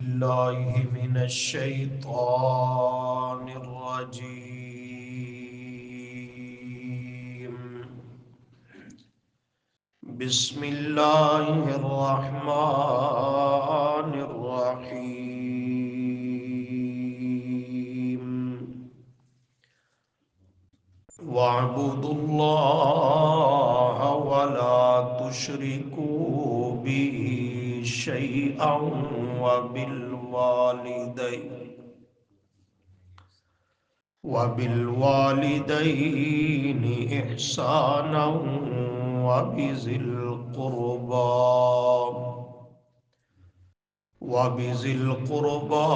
الله من الشيطان الرجيم. بسم الله الرحمن الرحيم. واعبدوا الله ولا تشركوا به شيئا وبالوالدين إحسانا وبذي القربى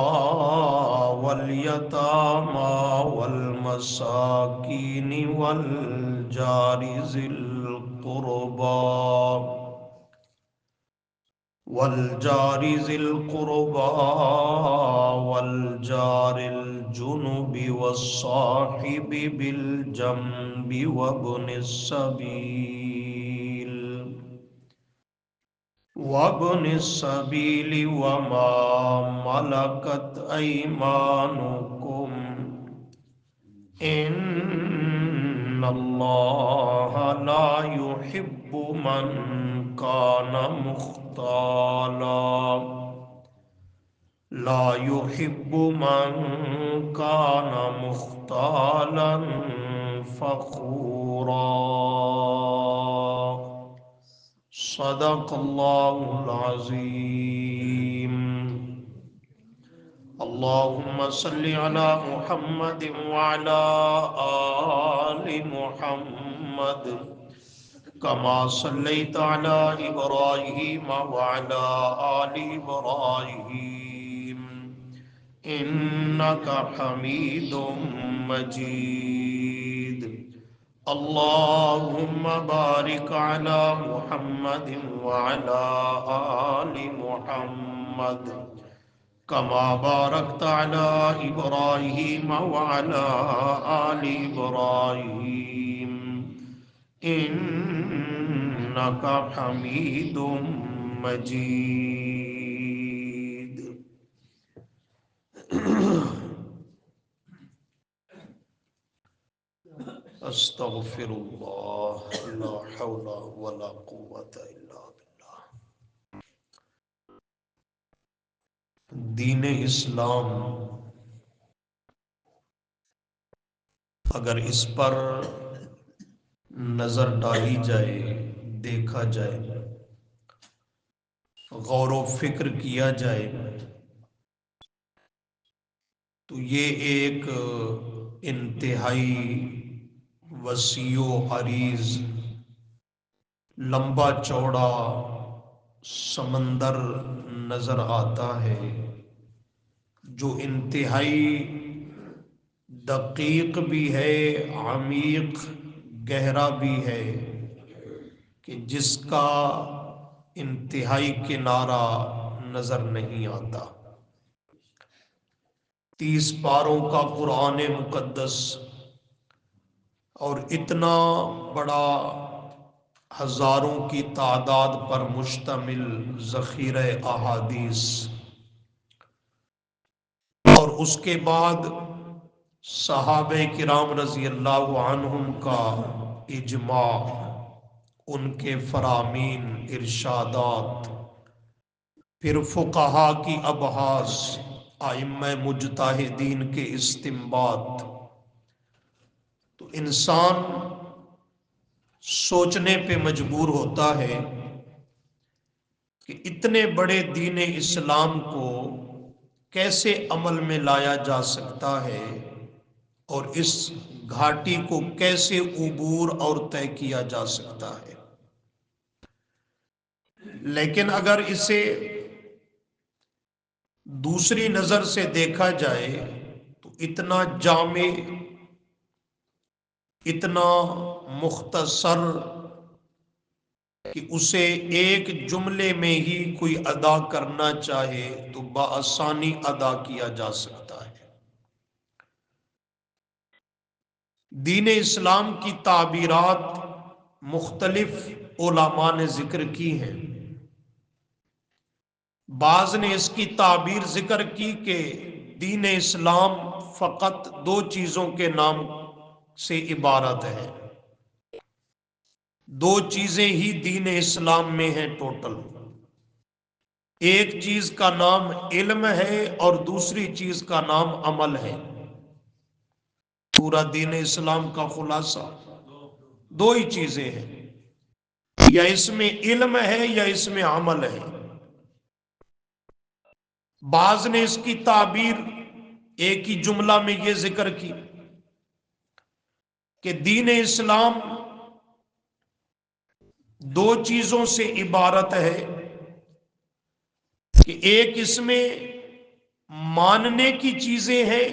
واليتامى والمساكين والجار ذي القربى والجار الجنب والصاحب بالجنب وابن السبيل وما ملكت أيمانكم إن الله لا يحب من كان مختالا فخورا. صدق الله العظيم. اللهم صل على محمد وعلى آل محمد كما صليت على إبراهيم وعلى آل إبراهيم إنك حميد مجيد. اللهم بارك على محمد وعلى آل محمد كما باركت على إبراهيم وعلى آل إبراهيم إنك حميد مجيد. استغفر اللہ لا حول ولا قوة الا باللہ. دین اسلام اگر اس پر نظر ڈالی جائے، دیکھا جائے، غور و فکر کیا جائے تو یہ ایک انتہائی وسیع و عریض، لمبا چوڑا سمندر نظر آتا ہے جو انتہائی دقیق بھی ہے، عمیق، گہرا بھی ہے، کہ جس کا انتہائی کنارہ نظر نہیں آتا. 30 پاروں کا قرآن مقدس اور اتنا بڑا ہزاروں کی تعداد پر مشتمل ذخیرہ احادیث، اور اس کے بعد صحابہ کرام رضی اللہ عنہم کا اجماع، ان کے فرامین، ارشادات، پھر فقہا کی ابحاث، ائمہ مجتہدین کے استنباط، تو انسان سوچنے پہ مجبور ہوتا ہے کہ اتنے بڑے دین اسلام کو کیسے عمل میں لایا جا سکتا ہے اور اس گھاٹی کو کیسے عبور اور طے کیا جا سکتا ہے. لیکن اگر اسے دوسری نظر سے دیکھا جائے تو اتنا جامع، اتنا مختصر کہ اسے ایک جملے میں ہی کوئی ادا کرنا چاہے تو بآسانی ادا کیا جا سکتا ہے. دین اسلام کی تعبیرات مختلف علماء نے ذکر کی ہیں. بعض نے اس کی تعبیر ذکر کی کہ دین اسلام فقط دو چیزوں کے نام سے عبارت ہے، دو چیزیں ہی دین اسلام میں ہیں ٹوٹل، ایک چیز کا نام علم ہے اور دوسری چیز کا نام عمل ہے۔ پورا دین اسلام کا خلاصہ دو ہی چیزیں ہیں، یا اس میں علم ہے یا اس میں عمل ہے۔ بعض نے اس کی تعبیر ایک ہی جملہ میں یہ ذکر کی کہ دین اسلام دو چیزوں سے عبارت ہے، کہ ایک اس میں ماننے کی چیزیں ہیں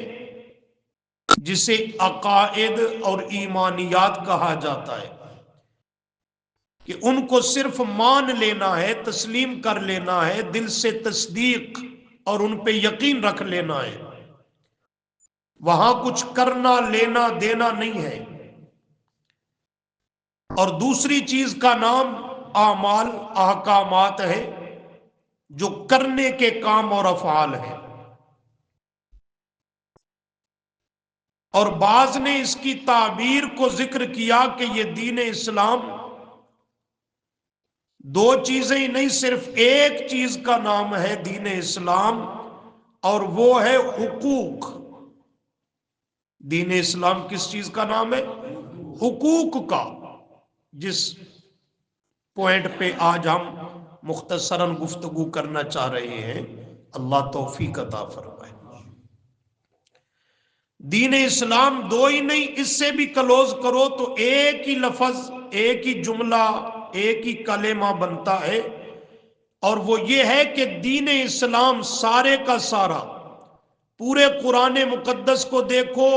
جسے عقائد اور ایمانیات کہا جاتا ہے، کہ ان کو صرف مان لینا ہے، تسلیم کر لینا ہے، دل سے تصدیق اور ان پہ یقین رکھ لینا ہے، وہاں کچھ کرنا لینا دینا نہیں ہے۔ اور دوسری چیز کا نام اعمال احکامات ہے، جو کرنے کے کام اور افعال ہیں۔ اور بعض نے اس کی تعبیر کو ذکر کیا کہ یہ دین اسلام دو چیزیں ہی نہیں، صرف ایک چیز کا نام ہے دین اسلام، اور وہ ہے حقوق۔ دین اسلام کس چیز کا نام ہے؟ حقوق کا، جس پوائنٹ پہ آج ہم مختصراً گفتگو کرنا چاہ رہے ہیں، اللہ توفیق عطا فرمائے۔ دین اسلام دو ہی نہیں، اس سے بھی کلوز کرو تو ایک ہی لفظ، ایک ہی جملہ، ایک ہی کلمہ بنتا ہے، اور وہ یہ ہے کہ دین اسلام سارے کا سارا، پورے قرآن مقدس کو دیکھو،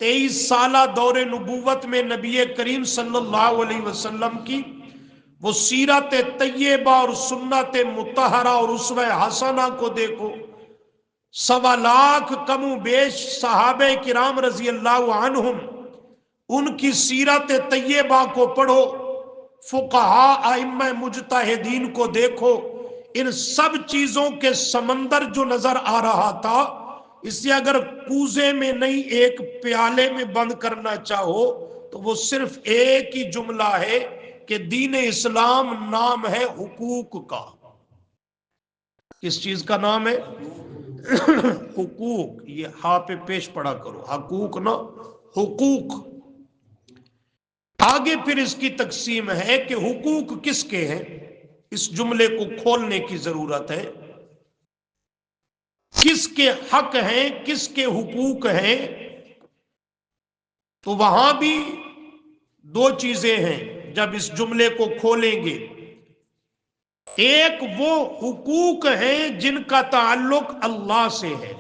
23 سالہ دور نبوت میں نبی کریم صلی اللہ علیہ وسلم کی وہ سیرت طیبہ اور سنت مطہرہ اور اسوہ حسنہ کو دیکھو، 1.25 لاکھ کم و بیش صحابہ کرام رضی اللہ عنہم، ان کی سیرت طیبہ کو پڑھو، فقہاء ائمہ مجتہدین کو دیکھو، ان سب چیزوں کے سمندر جو نظر آ رہا تھا، اس سے اگر کوزے میں نہیں ایک پیالے میں بند کرنا چاہو تو وہ صرف ایک ہی جملہ ہے کہ دین اسلام نام ہے حقوق کا۔ کس چیز کا نام ہے؟ حقوق، یہ ہاں پہ پیش پڑا کرو، حقوق نہ حقوق۔ آگے پھر اس کی تقسیم ہے کہ حقوق کس کے ہیں، اس جملے کو کھولنے کی ضرورت ہے، کس کے حق ہیں، کس کے حقوق ہیں۔ تو وہاں بھی دو چیزیں ہیں جب اس جملے کو کھولیں گے، ایک وہ حقوق ہیں جن کا تعلق اللہ سے ہے،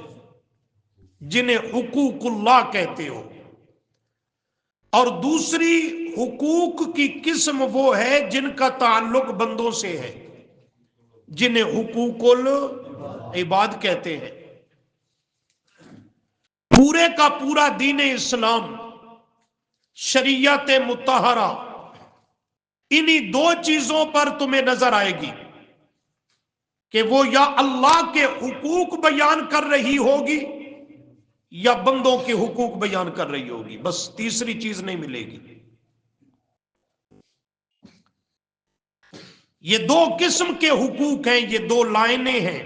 جنہیں حقوق اللہ کہتے ہو، اور دوسری حقوق کی قسم وہ ہے جن کا تعلق بندوں سے ہے، جنہیں حقوق العباد کہتے ہیں۔ پورے کا پورا دین اسلام، شریعت مطہرہ، انہی دو چیزوں پر تمہیں نظر آئے گی کہ وہ یا اللہ کے حقوق بیان کر رہی ہوگی یا بندوں کے حقوق بیان کر رہی ہوگی، بس تیسری چیز نہیں ملے گی۔ یہ دو قسم کے حقوق ہیں، یہ دو لائنیں ہیں۔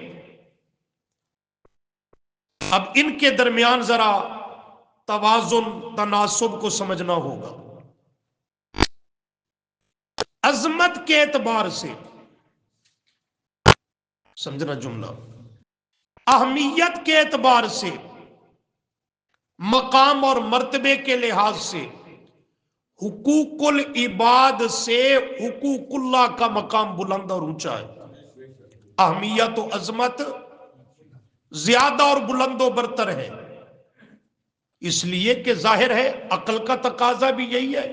اب ان کے درمیان ذرا توازن، تناسب کو سمجھنا ہوگا۔ عظمت کے اعتبار سے سمجھنا جملہ، اہمیت کے اعتبار سے، مقام اور مرتبے کے لحاظ سے، حقوق العباد سے حقوق اللہ کا مقام بلند اور اونچا ہے، اہمیت و عظمت زیادہ اور بلند و برتر ہے، اس لیے کہ ظاہر ہے عقل کا تقاضا بھی یہی ہے،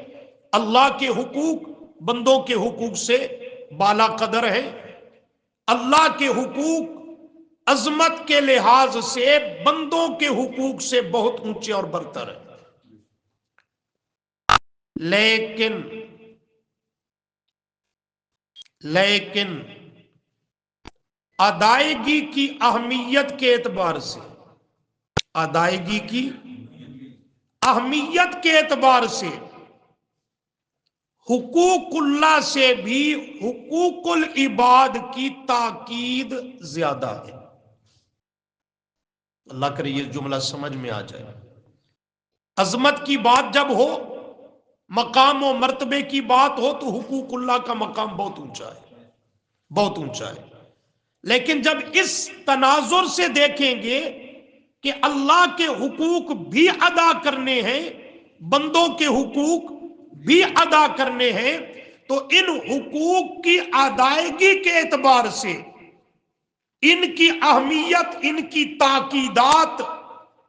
اللہ کے حقوق بندوں کے حقوق سے بالا قدر ہے، اللہ کے حقوق عظمت کے لحاظ سے بندوں کے حقوق سے بہت اونچے اور برتر ہے۔ لیکن ادائیگی کی اہمیت کے اعتبار سے، ادائیگی کی اہمیت کے اعتبار سے حقوق اللہ سے بھی حقوق العباد کی تاکید زیادہ ہے۔ اللہ کرے یہ جملہ سمجھ میں آ جائے۔ عظمت کی بات جب ہو، مقام و مرتبے کی بات ہو، تو حقوق اللہ کا مقام بہت اونچا ہے، بہت اونچا ہے۔ لیکن جب اس تناظر سے دیکھیں گے کہ اللہ کے حقوق بھی ادا کرنے ہیں، بندوں کے حقوق بھی ادا کرنے ہیں، تو ان حقوق کی ادائیگی کے اعتبار سے ان کی اہمیت، ان کی تاکیدات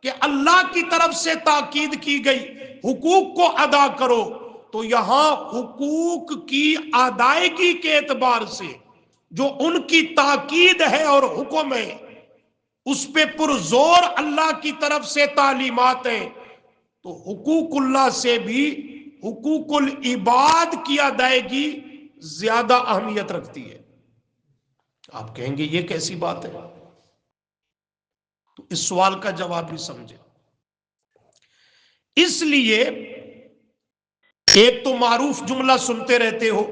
کہ اللہ کی طرف سے تاکید کی گئی حقوق کو ادا کرو، تو یہاں حقوق کی ادائیگی کے اعتبار سے جو ان کی تاکید ہے اور حکم ہے، اس پہ پرزور اللہ کی طرف سے تعلیمات ہیں، تو حقوق اللہ سے بھی حقوق العباد کی ادائیگی زیادہ اہمیت رکھتی ہے۔ آپ کہیں گے یہ کیسی بات ہے؟ تو اس سوال کا جواب بھی سمجھے۔ اس لیے ایک تو معروف جملہ سنتے رہتے ہو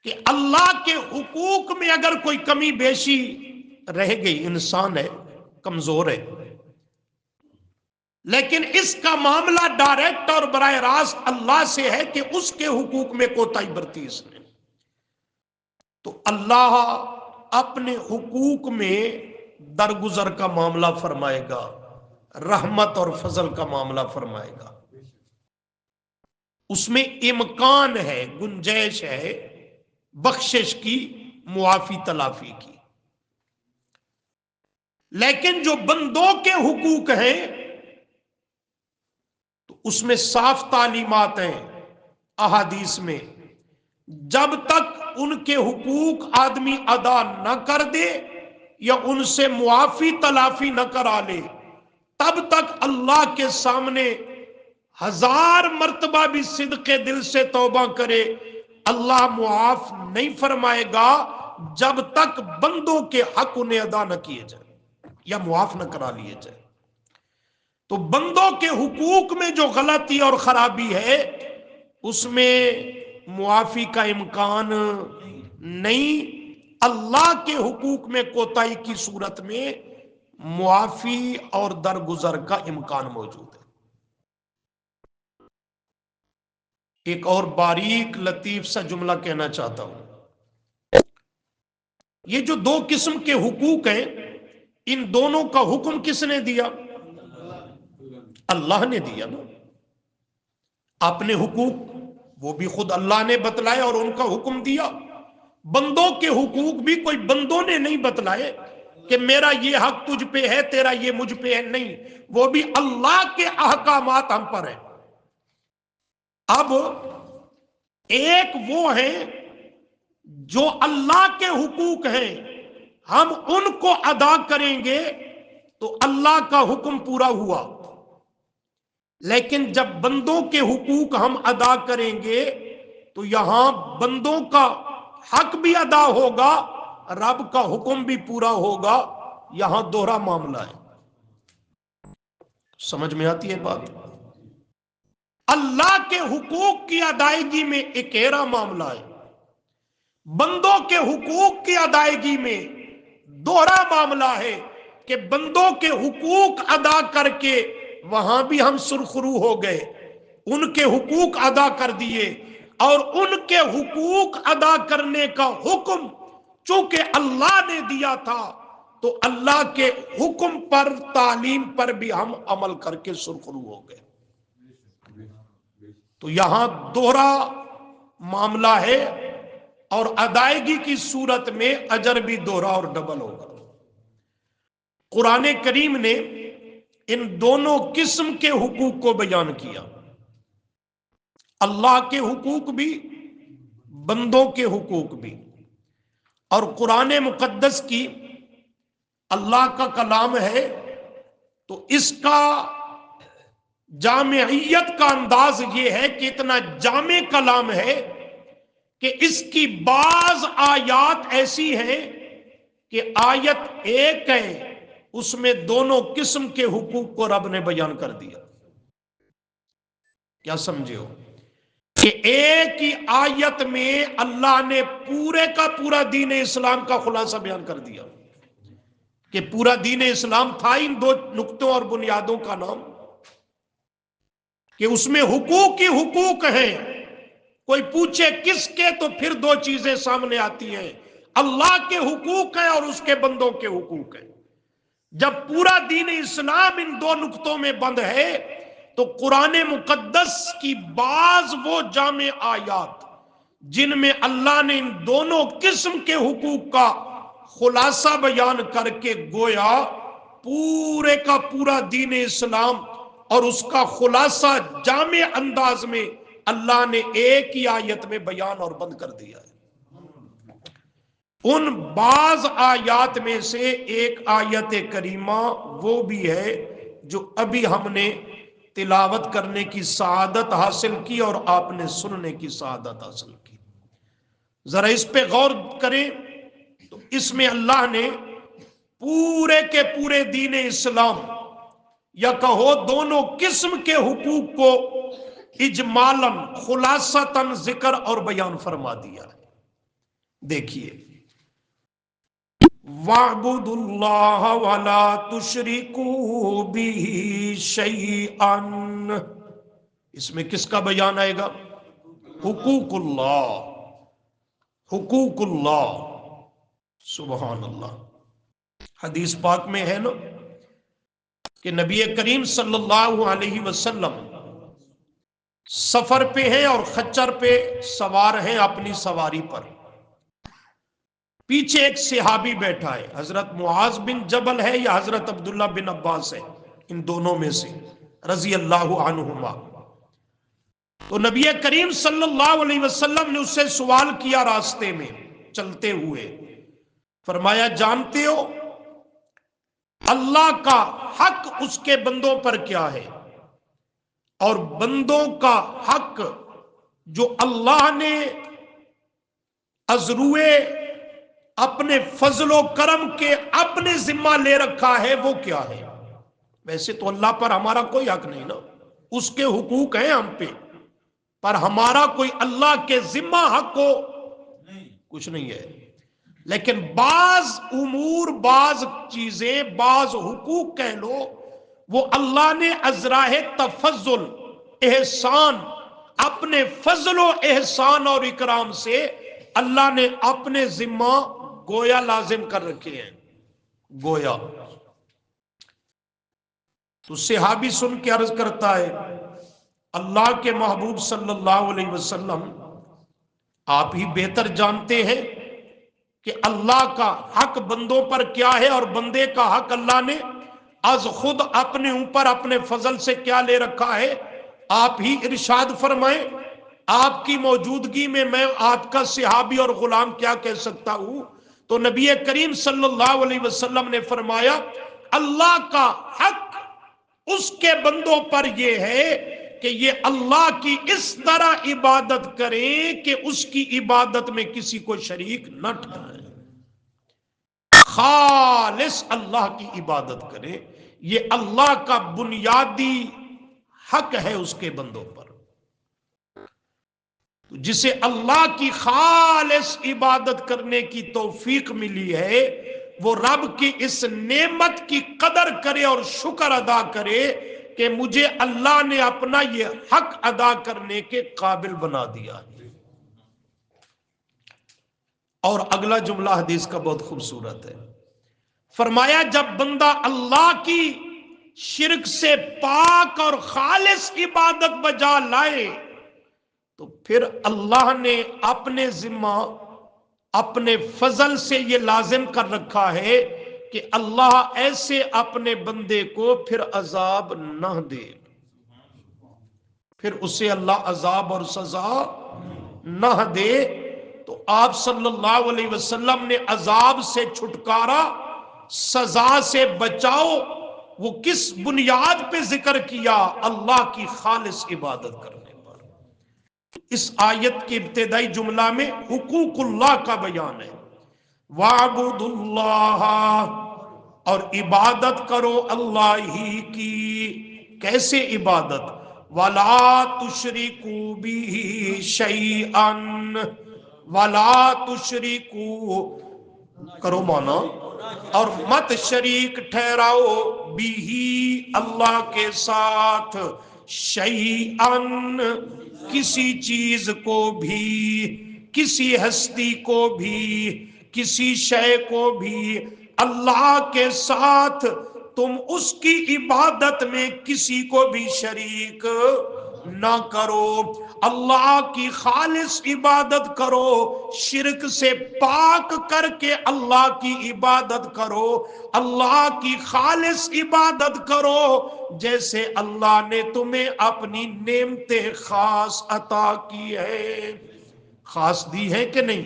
کہ اللہ کے حقوق میں اگر کوئی کمی بیشی رہ گئی، انسان ہے، کمزور ہے، لیکن اس کا معاملہ ڈائریکٹ اور براہ راست اللہ سے ہے کہ اس کے حقوق میں کوتاہی برتی اس نے، تو اللہ اپنے حقوق میں درگزر کا معاملہ فرمائے گا، رحمت اور فضل کا معاملہ فرمائے گا۔ اس میں امکان ہے، گنجائش ہے بخشش کی، معافی تلافی کی۔ لیکن جو بندوں کے حقوق ہیں تو اس میں صاف تعلیمات ہیں احادیث میں، جب تک ان کے حقوق آدمی ادا نہ کر دے یا ان سے معافی تلافی نہ کرا لے، تب تک اللہ کے سامنے 1000 مرتبہ بھی صدق دل سے توبہ کرے، اللہ معاف نہیں فرمائے گا جب تک بندوں کے حق انہیں ادا نہ کیے جائیں یا معاف نہ کرا لیے جائیں۔ تو بندوں کے حقوق میں جو غلطی اور خرابی ہے اس میں معافی کا امکان نہیں، اللہ کے حقوق میں کوتاہی کی صورت میں معافی اور درگزر کا امکان موجود ہے۔ ایک اور باریک لطیف سا جملہ کہنا چاہتا ہوں، یہ جو 2 قسم کے حقوق ہیں، ان دونوں کا حکم کس نے دیا؟ اللہ نے دیا نا۔ اپنے حقوق وہ بھی خود اللہ نے بتلائے اور ان کا حکم دیا، بندوں کے حقوق بھی کوئی بندوں نے نہیں بتلائے کہ میرا یہ حق تجھ پہ ہے، تیرا یہ مجھ پہ ہے، نہیں، وہ بھی اللہ کے احکامات ہم پر ہیں۔ اب ایک وہ ہیں جو اللہ کے حقوق ہیں، ہم ان کو ادا کریں گے تو اللہ کا حکم پورا ہوا، لیکن جب بندوں کے حقوق ہم ادا کریں گے تو یہاں بندوں کا حق بھی ادا ہوگا، رب کا حکم بھی پورا ہوگا، یہاں دوہرا معاملہ ہے۔ سمجھ میں آتی ہے بات؟ اللہ کے حقوق کی ادائیگی میں اکیرا معاملہ ہے، بندوں کے حقوق کی ادائیگی میں دوہرا معاملہ ہے کہ بندوں کے حقوق ادا کر کے وہاں بھی ہم سرخرو ہو گئے، ان کے حقوق ادا کر دیے، اور ان کے حقوق ادا کرنے کا حکم چونکہ اللہ نے دیا تھا تو اللہ کے حکم پر، تعلیم پر بھی ہم عمل کر کے سرخرو ہو گئے۔ تو یہاں دوہرا معاملہ ہے، اور ادائیگی کی صورت میں اجر بھی دوہرا اور ڈبل ہوگا۔ قرآن کریم نے ان دونوں قسم کے حقوق کو بیان کیا، اللہ کے حقوق بھی، بندوں کے حقوق بھی۔ اور قرآن مقدس کی اللہ کا کلام ہے تو اس کا جامعیت کا انداز یہ ہے کہ اتنا جامع کلام ہے کہ اس کی بعض آیات ایسی ہیں کہ آیت ایک ہے، اس میں دونوں قسم کے حقوق کو رب نے بیان کر دیا. کیا سمجھے ہو کہ ایک ہی آیت میں اللہ نے پورے کا پورا دین اسلام کا خلاصہ بیان کر دیا کہ پورا دین اسلام تھا ان دو نقطوں اور بنیادوں کا نام، کہ اس میں حقوق ہی حقوق ہیں. کوئی پوچھے کس کے، تو پھر دو چیزیں سامنے آتی ہیں، اللہ کے حقوق ہیں اور اس کے بندوں کے حقوق ہیں. جب پورا دین اسلام ان دو نقطوں میں بند ہے تو قرآن مقدس کی بعض وہ جامع آیات جن میں اللہ نے ان دونوں قسم کے حقوق کا خلاصہ بیان کر کے گویا پورے کا پورا دین اسلام اور اس کا خلاصہ جامع انداز میں اللہ نے ایک ہی آیت میں بیان اور بند کر دیا ہے. ان بعض آیات میں سے ایک آیت کریمہ وہ بھی ہے جو ابھی ہم نے تلاوت کرنے کی سعادت حاصل کی اور آپ نے سننے کی سعادت حاصل کی. ذرا اس پہ غور کریں تو اس میں اللہ نے پورے کے پورے دین اسلام یا کہو دونوں قسم کے حقوق کو اجمالاً خلاصتاً ذکر اور بیان فرما دیا ہے. دیکھیے، وَاعْبُدُوا اللَّهَ وَلَا تُشْرِكُوا بِهِ شَيْئًا، اس میں کس کا بیان آئے گا؟ حقوق اللہ، حقوق اللہ. سبحان اللہ. حدیث پاک میں ہے نا کہ نبی کریم صلی اللہ علیہ وسلم سفر پہ ہیں اور خچر پہ سوار ہیں اپنی سواری پر. پیچھے ایک صحابی بیٹھا ہے، حضرت معاذ بن جبل ہے یا حضرت عبداللہ بن عباس ہے، ان دونوں میں سے رضی اللہ عنہما. تو نبی کریم صلی اللہ علیہ وسلم نے اس سے سوال کیا راستے میں چلتے ہوئے، فرمایا جانتے ہو اللہ کا حق اس کے بندوں پر کیا ہے اور بندوں کا حق جو اللہ نے ازروئے اپنے فضل و کرم کے اپنے ذمہ لے رکھا ہے وہ کیا ہے؟ ویسے تو اللہ پر ہمارا کوئی حق نہیں نا، اس کے حقوق ہیں ہم پہ، پر ہمارا کوئی اللہ کے ذمہ حق کو کچھ نہیں ہے. لیکن بعض امور، بعض چیزیں، بعض حقوق کہہ لو، وہ اللہ نے ازراہ تفضل، احسان، اپنے فضل و احسان اور اکرام سے اللہ نے اپنے ذمہ گویا لازم کر رکھے ہیں. گویا تو صحابی سن کے عرض کرتا ہے اللہ کے محبوب صلی اللہ علیہ وسلم آپ ہی بہتر جانتے ہیں کہ اللہ کا حق بندوں پر کیا ہے اور بندے کا حق اللہ نے از خود اپنے اوپر اپنے فضل سے کیا لے رکھا ہے. آپ ہی ارشاد فرمائیں. آپ کی موجودگی میں میں آپ کا صحابی اور غلام کیا کہہ سکتا ہوں؟ تو نبی کریم صلی اللہ علیہ وسلم نے فرمایا اللہ کا حق اس کے بندوں پر یہ ہے کہ یہ اللہ کی اس طرح عبادت کریں کہ اس کی عبادت میں کسی کو شریک نہ ٹھہرائیں، خالص اللہ کی عبادت کریں. یہ اللہ کا بنیادی حق ہے اس کے بندوں پر. جسے اللہ کی خالص عبادت کرنے کی توفیق ملی ہے وہ رب کی اس نعمت کی قدر کرے اور شکر ادا کرے کہ مجھے اللہ نے اپنا یہ حق ادا کرنے کے قابل بنا دیا ہے. اور اگلا جملہ حدیث کا بہت خوبصورت ہے. فرمایا جب بندہ اللہ کی شرک سے پاک اور خالص عبادت بجا لائے تو پھر اللہ نے اپنے ذمہ اپنے فضل سے یہ لازم کر رکھا ہے کہ اللہ ایسے اپنے بندے کو پھر عذاب نہ دے، پھر اسے اللہ عذاب اور سزا نہ دے. تو آپ صلی اللہ علیہ وسلم نے عذاب سے چھٹکارا، سزا سے بچاؤ، وہ کس بنیاد پہ ذکر کیا؟ اللہ کی خالص عبادت کرنے پر. اس آیت کے ابتدائی جملہ میں حقوق اللہ کا بیان ہے. وَاعْبُدُوا اللَّهَ، اور عبادت کرو اللہ ہی کی۔ کیسے عبادت؟ وَلَا تُشْرِكُوا بِهِ شَيْئًا، وَلَا تُشْرِكُوا کرو مانا، اور مت شریک ٹھہراؤ بھی اللہ کے ساتھ، شیئن کسی چیز کو بھی، کسی ہستی کو بھی، کسی شے کو بھی اللہ کے ساتھ تم اس کی عبادت میں کسی کو بھی شریک نہ کرو۔ اللہ کی خالص عبادت کرو، شرک سے پاک کر کے اللہ کی عبادت کرو، اللہ کی خالص عبادت کرو، جیسے اللہ نے تمہیں اپنی نعمتیں خاص عطا کی ہے۔ خاص دی ہے کہ نہیں؟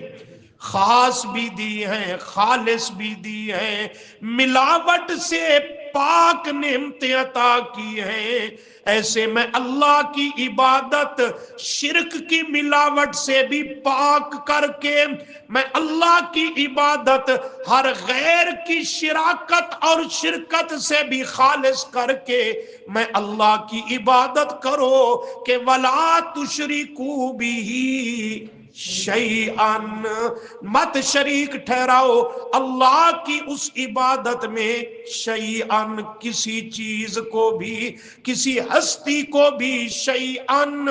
خاص بھی دی ہیں، خالص بھی دی ہیں، ملاوٹ سے پاک نعمتیں عطا کی ہیں۔ ایسے میں اللہ کی عبادت شرک کی ملاوٹ سے بھی پاک کر کے، میں اللہ کی عبادت ہر غیر کی شراکت اور شرکت سے بھی خالص کر کے میں اللہ کی عبادت کرو کہ وَلَا تُشْرِكُوا بِهِ شَيْئًا، مت شریک ٹھہراؤ اللہ کی اس عبادت میں شیئن کسی چیز کو بھی، کسی ہستی کو بھی، شیئن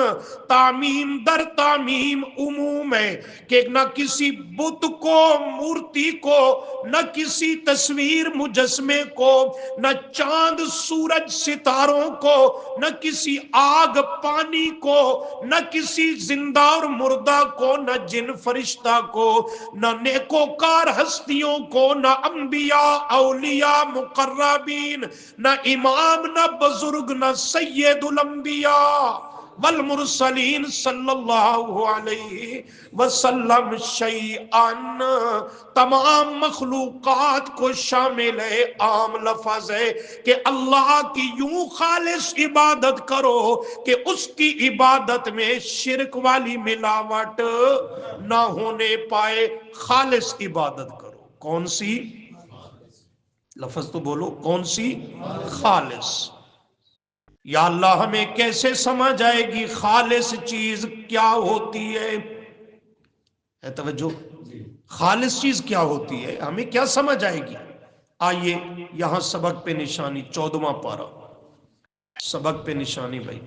تعمیم در تعمیم عموم ہے کہ نہ کسی بت کو، مورتی کو، نہ کسی تصویر مجسمے کو، نہ چاند سورج ستاروں کو، نہ کسی آگ پانی کو، نہ کسی زندہ اور مردہ کو، نہ جن فرشتہ کو، نہ نیکوکار ہستیوں کو، نہ انبیاء اولیاء مقربین، نہ امام، نہ بزرگ، نہ سید الانبیاء والمرسلین صلی اللہ علیہ وسلم شیئن، تمام مخلوقات کو شامل ہے، عام لفظ ہے کہ اللہ کی یوں خالص عبادت کرو کہ اس کی عبادت میں شرک والی ملاوٹ نہ ہونے پائے، خالص عبادت کرو۔ کون سی؟ لفظ تو بولو، کون سی؟ خالص۔ یا اللہ ہمیں کیسے سمجھ آئے گی خالص چیز کیا ہوتی ہے؟ توجہ، خالص چیز کیا ہوتی ہے، ہمیں کیا سمجھ آئے گی؟ آئیے یہاں سبق پہ نشانی، 14واں پارہ، سبق پہ نشانی بھائی۔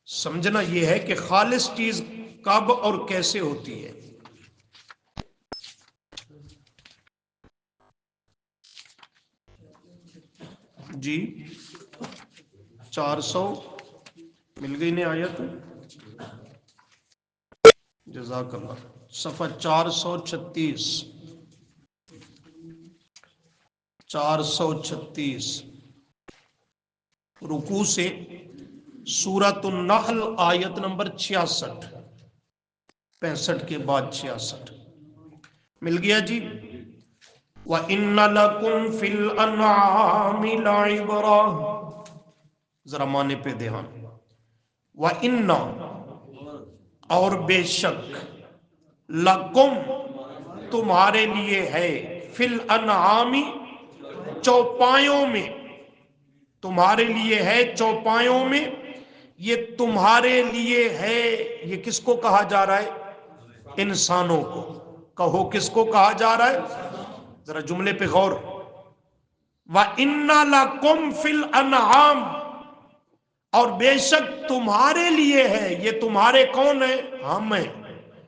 سمجھنا یہ ہے کہ خالص چیز کب اور کیسے ہوتی ہے۔ جی 400 مل گئی نے آیت، جزاک اللہ، صفحہ 436، 436 رکوع سے سورۃ النحل آیت نمبر 66، 65 کے بعد 66 مل گیا جی۔ وَإِنَّ لَكُمْ فِي الْأَنْعَامِ لَعِبْرَةً، ذرا معنی پہ دھیان۔ وَإِنَّ اور بے شک، لَكُمْ تمہارے لیے ہے، فِي الْأَنْعَامِ چوپایوں میں، تمہارے لیے ہے چوپایوں میں، یہ تمہارے لیے ہے، یہ کس کو کہا جا رہا ہے؟ انسانوں کو۔ کہو کس کو کہا جا رہا ہے؟ ذرا جملے پہ غور۔ وَإِنَّ لَكُمْ فِي الْأَنْعَامِ، اور بے شک تمہارے لیے ہے، یہ تمہارے کون ہے؟ ہم ہیں۔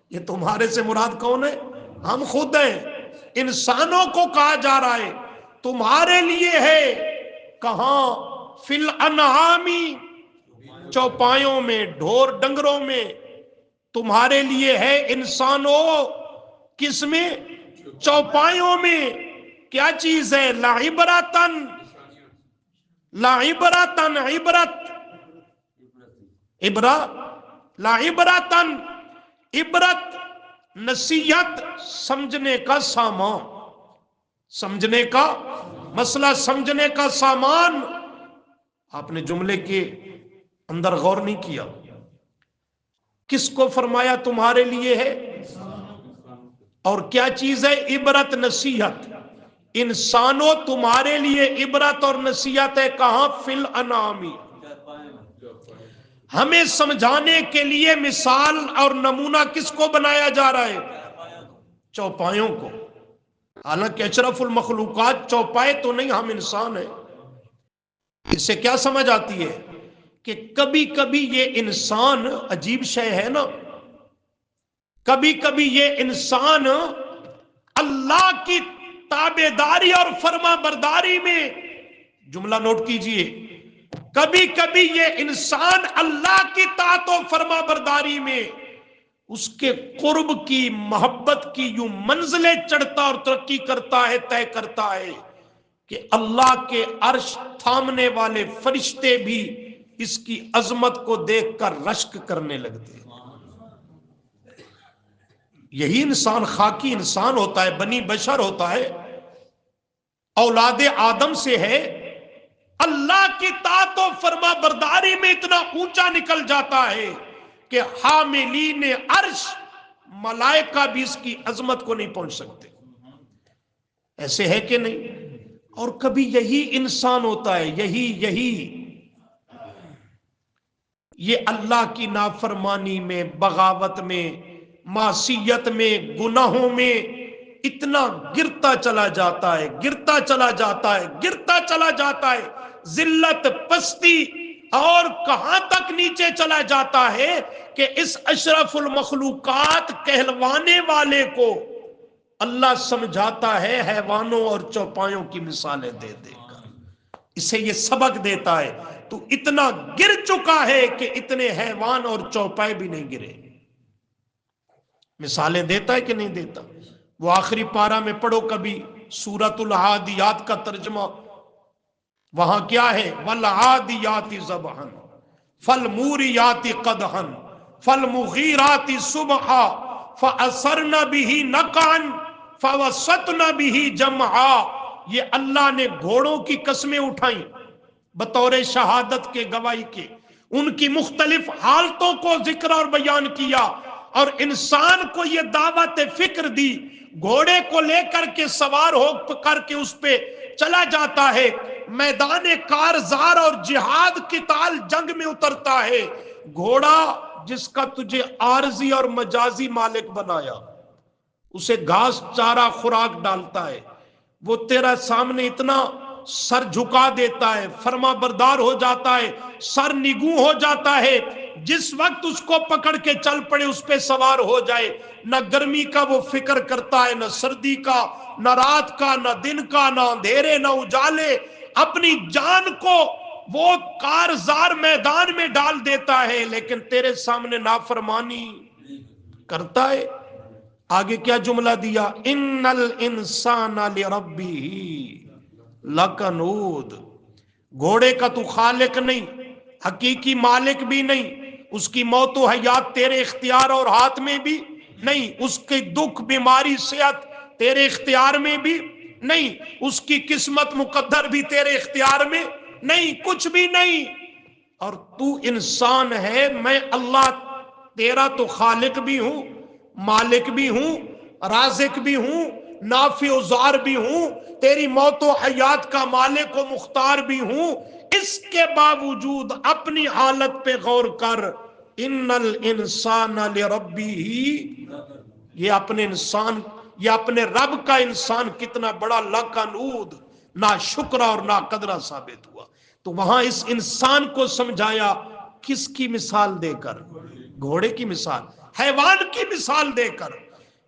یہ تمہارے سے مراد کون ہے؟ ہم خود ہیں، انسانوں کو کہا جا رہا ہے تمہارے لیے ہے۔ کہاں؟ فی الانعام، چوپایوں میں، ڈھور ڈنگروں میں، تمہارے لیے ہے انسانوں، کس میں؟ چوپایوں میں۔ کیا چیز ہے؟ لعبرتن، لعبرتن، عبرت، لعبرتن، عبرت نصیحت، سمجھنے کا سامان، سمجھنے کا مسئلہ، سمجھنے کا سامان۔ آپ نے جملے کے اندر غور نہیں کیا۔ کس کو فرمایا تمہارے لیے ہے؟ اور کیا چیز ہے؟ عبرت نصیحت. انسانوں تمہارے لیے عبرت اور نصیحت ہے. کہاں؟ فی الانعام. ہمیں سمجھانے کے لیے مثال اور نمونہ کس کو بنایا جا رہا ہے؟ چوپایوں کو. حالانکہ اشرف المخلوقات چوپائے تو نہیں، ہم انسان ہیں. اس سے کیا سمجھ آتی ہے کہ کبھی کبھی یہ انسان عجیب شے ہے نا، کبھی کبھی یہ انسان اللہ کی تابعداری اور فرما برداری میں، جملہ نوٹ کیجئے، کبھی کبھی یہ انسان اللہ کی طاعت و فرما برداری میں اس کے قرب کی، محبت کی یوں منزلیں چڑھتا اور ترقی کرتا ہے، طے کرتا ہے کہ اللہ کے عرش تھامنے والے فرشتے بھی اس کی عظمت کو دیکھ کر رشک کرنے لگتے ہیں. یہی انسان خاکی انسان ہوتا ہے، بنی بشر ہوتا ہے، اولاد آدم سے ہے. اللہ کی طاعت و فرما برداری میں اتنا اونچا نکل جاتا ہے کہ حاملین عرش ملائکہ بھی اس کی عظمت کو نہیں پہنچ سکتے. ایسے ہے کہ نہیں؟ اور کبھی یہی انسان ہوتا ہے، یہی یہ اللہ کی نافرمانی میں، بغاوت میں، معصیت میں، گناہوں میں اتنا گرتا چلا جاتا ہے، گرتا چلا جاتا ہے، گرتا چلا جاتا ہے. ذلت، پستی، اور کہاں تک نیچے چلا جاتا ہے کہ اس اشرف المخلوقات کہلوانے والے کو اللہ سمجھاتا ہے حیوانوں اور چوپایوں کی مثالیں دے دے کر. اسے یہ سبق دیتا ہے تو اتنا گر چکا ہے کہ اتنے حیوان اور چوپائے بھی نہیں گرے. مثالیں دیتا ہے کہ نہیں دیتا؟ وہ آخری پارہ میں پڑھو کبھی سورۃ العادیات کا ترجمہ، وہاں کیا ہے؟ وَالْعَادِيَاتِ ضَبْحًا فَالْمُورِيَاتِ قَدْحًا فَالْمُغِيرَاتِ صُبْحًا فَأَثَرْنَ بِهِ نَقْعًا فَوَسَطْنَ بِهِ جَمْعًا. یہ اللہ نے گھوڑوں کی قسمیں اٹھائیں بطور شہادت کے، گواہی کے، ان کی مختلف حالتوں کو ذکر اور بیان کیا، اور انسان کو یہ دعوت فکر دی. گھوڑے کو لے کر کے سوار ہو کر کے اس پہ چلا جاتا ہے، میدان کارزار اور جہاد قتال جنگ میں اترتا ہے. گھوڑا جس کا تجھے عارضی اور مجازی مالک بنایا، اسے گھاس چارہ خوراک ڈالتا ہے، وہ تیرا سامنے اتنا سر جھکا دیتا ہے، فرما بردار ہو جاتا ہے، سر نگوں ہو جاتا ہے. جس وقت اس کو پکڑ کے چل پڑے، اس پہ سوار ہو جائے، نہ گرمی کا وہ فکر کرتا ہے، نہ سردی کا، نہ رات کا، نہ دن کا، نہ اندھیرے، نہ اجالے. اپنی جان کو وہ کارزار میدان میں ڈال دیتا ہے، لیکن تیرے سامنے نافرمانی کرتا ہے. آگے کیا جملہ دیا؟ ان الانسان لربہ لکنود. گھوڑے کا تو خالق نہیں، حقیقی مالک بھی نہیں، اس کی موت و حیات تیرے اختیار اور ہاتھ میں بھی نہیں، اس کے دکھ، بیماری، صحت تیرے اختیار میں بھی نہیں، اس کی قسمت مقدر بھی تیرے اختیار میں نہیں، کچھ بھی نہیں. اور تو انسان ہے، میں اللہ تیرا تو خالق بھی ہوں، مالک بھی ہوں، رازق بھی ہوں، نافع و ضار بھی ہوں، تیری موت و حیات کا مالک و مختار بھی ہوں. اس کے باوجود اپنی حالت پہ غور کر. ان الانسان لربہ، یہ اپنے رب کا انسان کتنا بڑا لکنود، نا شکرہ اور نا قدرہ ثابت ہوا. تو وہاں اس انسان کو سمجھایا کس کی مثال دے کر؟ گھوڑے کی مثال، حیوان کی مثال دے کر.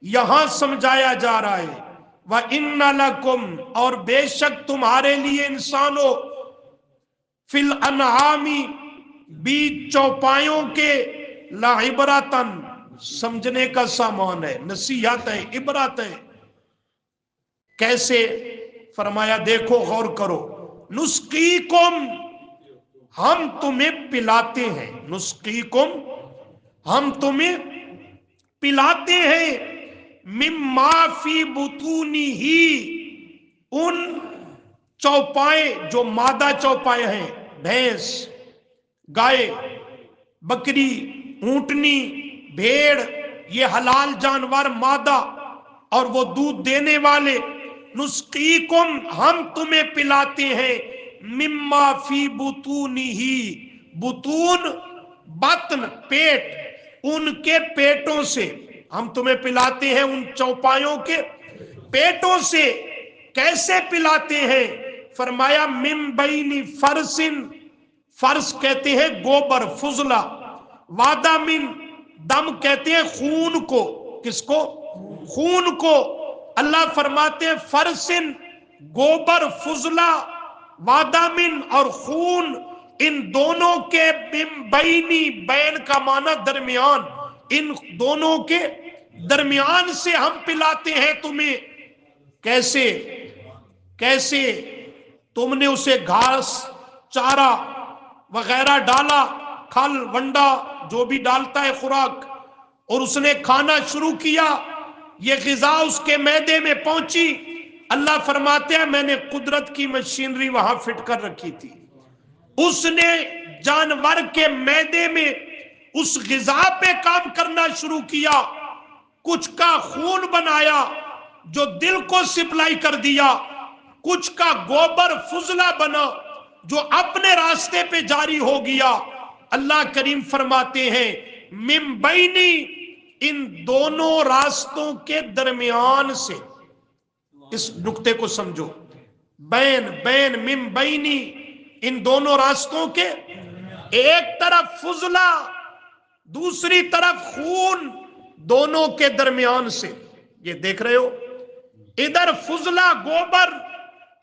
یہاں سمجھایا جا رہا ہے وَإِنَّ لَكُمْ، اور بے شک تمہارے لیے انسانوں، فِي الْأَنْعَامِ، بیچ چوپایوں کے، لَعِبْرَةً، سمجھنے کا سامان ہے، نصیحت ہے، عبرت ہے. کیسے؟ فرمایا دیکھو، غور کرو. نسقیکم، ہم تمہیں پلاتے ہیں، نسقیکم، ہم تمہیں پلاتے ہیں، مما فی بطونہ، ان چوپائے جو مادہ چوپائے ہیں، بھینس، گائے، بکری، اونٹنی، بھیڑ یہ حلال جانور مادہ اور وہ دودھ دینے والے، نسقیکم ہم تمہیں پلاتے ہیں، مما فی بطونہی، بطون بطن پیٹ، ان کے پیٹوں سے ہم تمہیں پلاتے ہیں، ان چوپایوں کے پیٹوں سے۔ کیسے پلاتے ہیں؟ فرمایا من بین فرسن، فرس کہتے ہیں گوبر فضلہ، وادہ من دم کہتے ہیں خون کو، کس کو؟ خون کو۔ اللہ فرماتے ہیں فرسن گوبر فضلہ، وادہ من اور خون، ان دونوں کے بینی، بین کا معنی درمیان، ان دونوں کے درمیان سے ہم پلاتے ہیں تمہیں۔ کیسے؟ کیسے؟ تم نے اسے گھاس چارہ وغیرہ ڈالا، کھل ونڈا جو بھی ڈالتا ہے خوراک، اور اس نے کھانا شروع کیا، یہ غذا اس کے معدے میں پہنچی۔ اللہ فرماتے ہیں میں نے قدرت کی مشینری وہاں فٹ کر رکھی تھی، اس نے جانور کے معدے میں اس غذا پہ کام کرنا شروع کیا، کچھ کا خون بنایا جو دل کو سپلائی کر دیا، کچھ کا گوبر فضلہ بنا جو اپنے راستے پہ جاری ہو گیا۔ اللہ کریم فرماتے ہیں من بینی، ان دونوں راستوں کے درمیان سے، اس نقطے کو سمجھو، بین بین من بینی، ان دونوں راستوں کے، ایک طرف فضلہ دوسری طرف خون، دونوں کے درمیان سے، یہ دیکھ رہے ہو، ادھر فضلہ گوبر،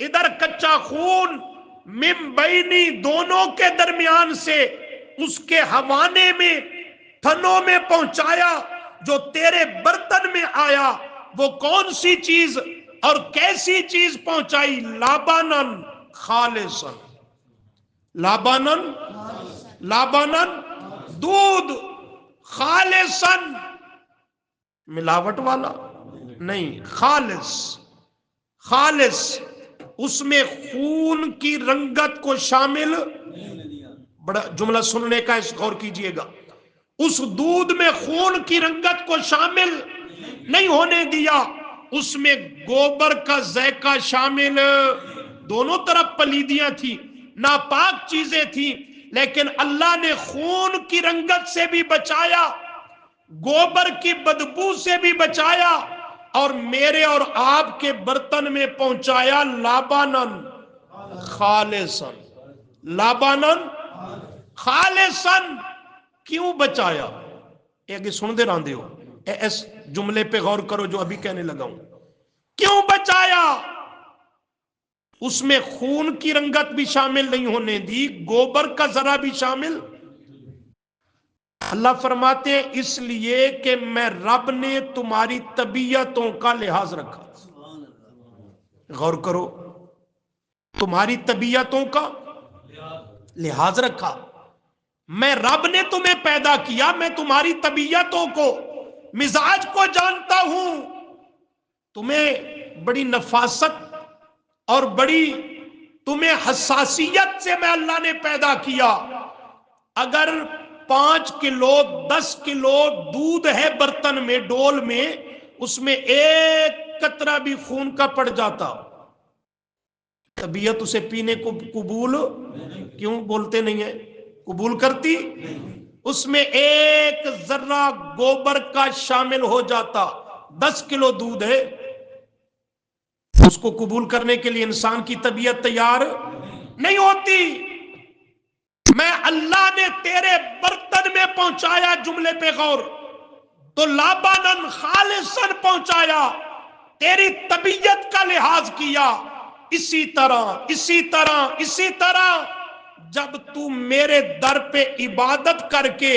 ادھر کچا خون، من بینی دونوں کے درمیان سے، اس کے حوانے میں تھنوں میں پہنچایا، جو تیرے برتن میں آیا وہ کون سی چیز اور کیسی چیز پہنچائی؟ لابانن خالصن، لابانن، لابانن دودھ، خالصن ملاوٹ والا نہیں، خالص، خالص، اس میں خون کی رنگت کو شامل، بڑا جملہ سننے کا اس غور کیجئے گا، اس دودھ میں خون کی رنگت کو شامل نہیں ہونے دیا، اس میں گوبر کا ذائقہ شامل، دونوں طرف پلیدیاں تھی، ناپاک چیزیں تھیں، لیکن اللہ نے خون کی رنگت سے بھی بچایا، گوبر کی بدبو سے بھی بچایا، اور میرے اور آپ کے برتن میں پہنچایا لابانن خالصن، لابانن خالصن۔ کیوں بچایا؟ ایک سن دے راندے ہو، اس جملے پہ غور کرو جو ابھی کہنے لگا ہوں، کیوں بچایا؟ اس میں خون کی رنگت بھی شامل نہیں ہونے دی، گوبر کا ذرا بھی شامل۔ اللہ فرماتے ہیں اس لیے کہ میں رب نے تمہاری طبیعتوں کا لحاظ رکھا، غور کرو، تمہاری طبیعتوں کا لحاظ رکھا، میں رب نے تمہیں پیدا کیا، میں تمہاری طبیعتوں کو، مزاج کو جانتا ہوں، تمہیں بڑی نفاست اور بڑی تمہیں حساسیت سے میں اللہ نے پیدا کیا۔ اگر 5 کلو 10 کلو دودھ ہے برتن میں، ڈول میں، اس میں ایک قطرہ بھی خون کا پڑ جاتا، طبیعت اسے پینے کو قبول کیوں بولتے نہیں ہے؟ قبول کرتی؟ اس میں ایک ذرہ گوبر کا شامل ہو جاتا، 10 کلو دودھ ہے، اس کو قبول کرنے کے لیے انسان کی طبیعت تیار نہیں ہوتی۔ میں اللہ نے تیرے برتن میں پہنچایا، جملے پہ غور، تو لابانن خالصن پہنچایا، تیری طبیعت کا لحاظ کیا۔ اسی طرح جب تو میرے در پہ عبادت کر کے